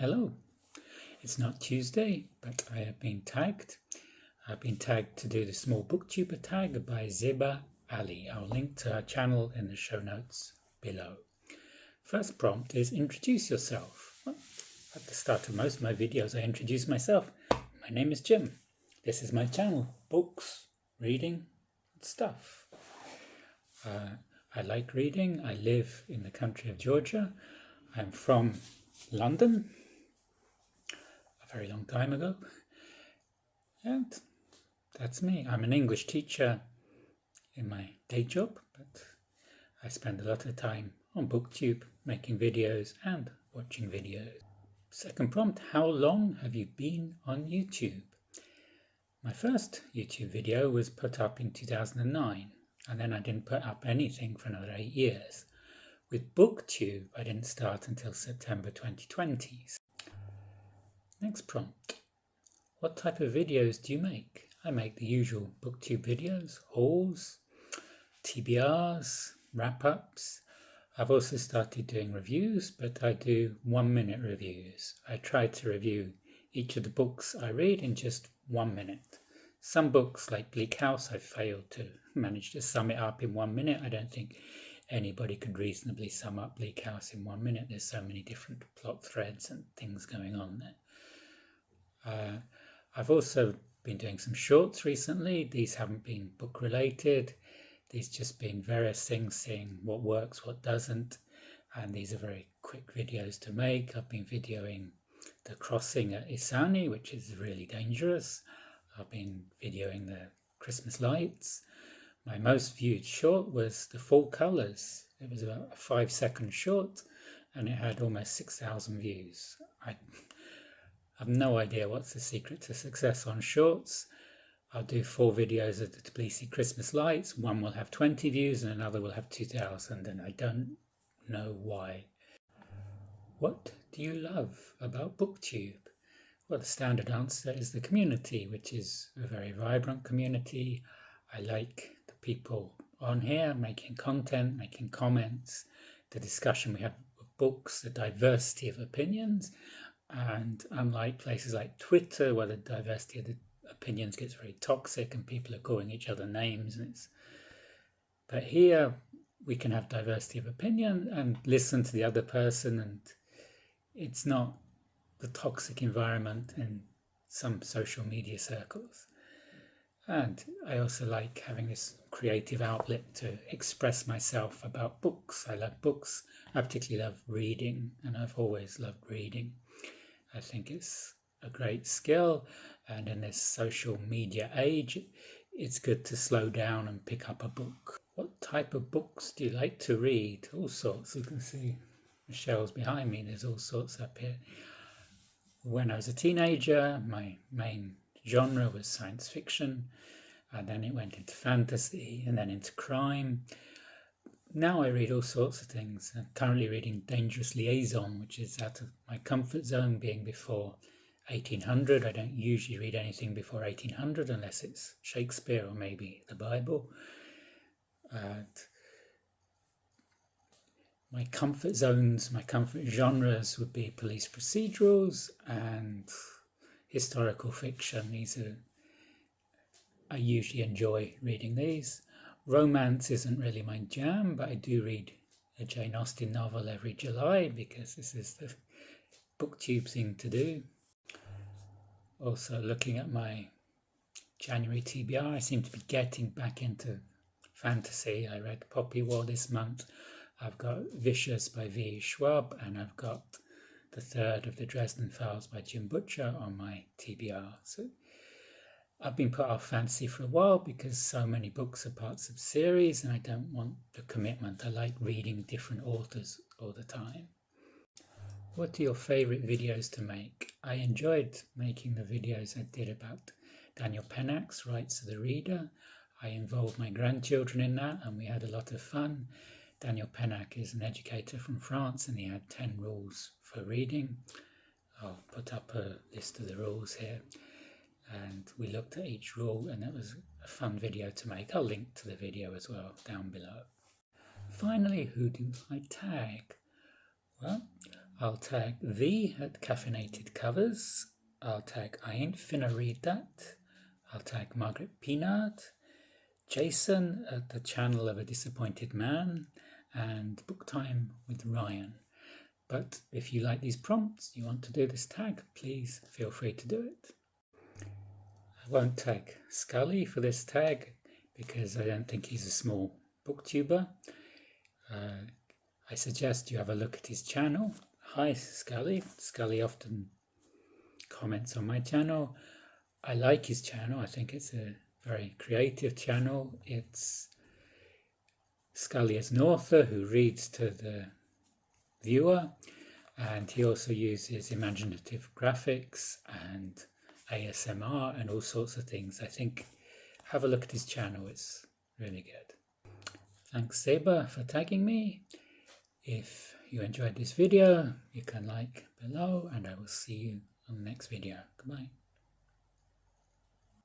Hello. It's not Tuesday, but I have been tagged. I've been tagged to do the Small Booktuber Tag by Zeba Ali. I'll link to her channel in the show notes below. First prompt is introduce yourself. Well, at the start of most of my videos, I introduce myself. My name is Jim. This is my channel, books, reading, stuff. I like reading. I live in the country of Georgia. I'm from London a very long time ago, and that's me. I'm an English teacher in my day job, but I spend a lot of time on Booktube making videos and watching videos. Second prompt, how long have you been on YouTube? My first YouTube video was put up in 2009, and then I didn't put up anything for another 8 years. With Booktube, I didn't start until September 2020. Next prompt, what type of videos do you make? I make the usual Booktube videos, hauls, TBRs, wrap-ups. I've also started doing reviews, but I do 1-minute reviews. I try to review each of the books I read in just 1 minute. Some books, like Bleak I've failed to manage to sum it up in 1 minute. I don't think anybody could reasonably sum up Bleak House in 1 minute. There's so many different plot threads and things going on there. I've also been doing some shorts recently. These haven't been book related. These just been various things, seeing what works, what doesn't. And these are very quick videos to make. I've been videoing the crossing at Isani, which is really dangerous. I've been videoing the Christmas lights. My most viewed short was the Fall Colours. It was about a 5-second short and it had almost 6,000 views. I have no idea what's the secret to success on shorts. I'll do 4 videos of the Tbilisi Christmas lights. One will have 20 views and another will have 2,000, and I don't know why. What do you love about Booktube? Well, the standard answer is the community, which is a very vibrant community. I like the people on here making content, making comments, the discussion we have of books, the diversity of opinions. And unlike places like Twitter, where the diversity of the opinions gets very toxic and people are calling each other names, but here we can have diversity of opinion and listen to the other person, and it's not the toxic environment in some social media circles. And I also like having this creative outlet to express myself about books. I love books. I particularly love reading, and I've always loved reading. I think it's a great skill, and in this social media age, it's good to slow down and pick up a book. What type of books do you like to read? All sorts. You can see the shelves behind me, there's all sorts up here. When I was a teenager, my main genre was science fiction, and then it went into fantasy, and then into crime. Now I read all sorts of things. I'm currently reading Dangerous Liaisons, which is out of my comfort zone, being before 1800. I don't usually read anything before 1800 unless it's Shakespeare or maybe the Bible. My comfort zones, my comfort genres would be police procedurals and historical fiction. I usually enjoy reading these. Romance isn't really my jam, but I do read a Jane Austen novel every July because this is the Booktube thing to do. Also, looking at my January TBR, I seem to be getting back into fantasy. I read Poppy War this month. I've got Vicious by V E Schwab, and I've got the third of the Dresden Files by Jim Butcher on my TBR. So I've been put off fantasy for a while because so many books are parts of series and I don't want the commitment. I like reading different authors all the time. What are your favourite videos to make? I enjoyed making the videos I did about Daniel Pennack's Rights of the Reader. I involved my grandchildren in that and we had a lot of fun. Daniel Pennack is an educator from France and he had 10 rules for reading. I'll put up a list of the rules here. And we looked at each rule, and that was a fun video to make. I'll link to the video as well down below. Finally, who do I tag? Well, I'll tag V at Caffeinated Covers. I'll tag I Ain't Finna Read That. I'll tag Margaret Peanut, Jason at the Channel of a Disappointed Man, and Book Time with Ryan. But if you like these prompts, you want to do this tag, please feel free to do it. I won't tag Scully for this tag because I don't think he's a small booktuber. I suggest you have a look at his channel. Hi Scully. Scully often comments on my channel. I like his channel. I think it's a very creative channel. It's Scully as an author who reads to the viewer, and he also uses imaginative graphics and ASMR and all sorts of things. I think have a look at his channel. It's really good. Thanks Zeba for tagging me. If you enjoyed this video, you can like below, and I will see you on the next video. Goodbye.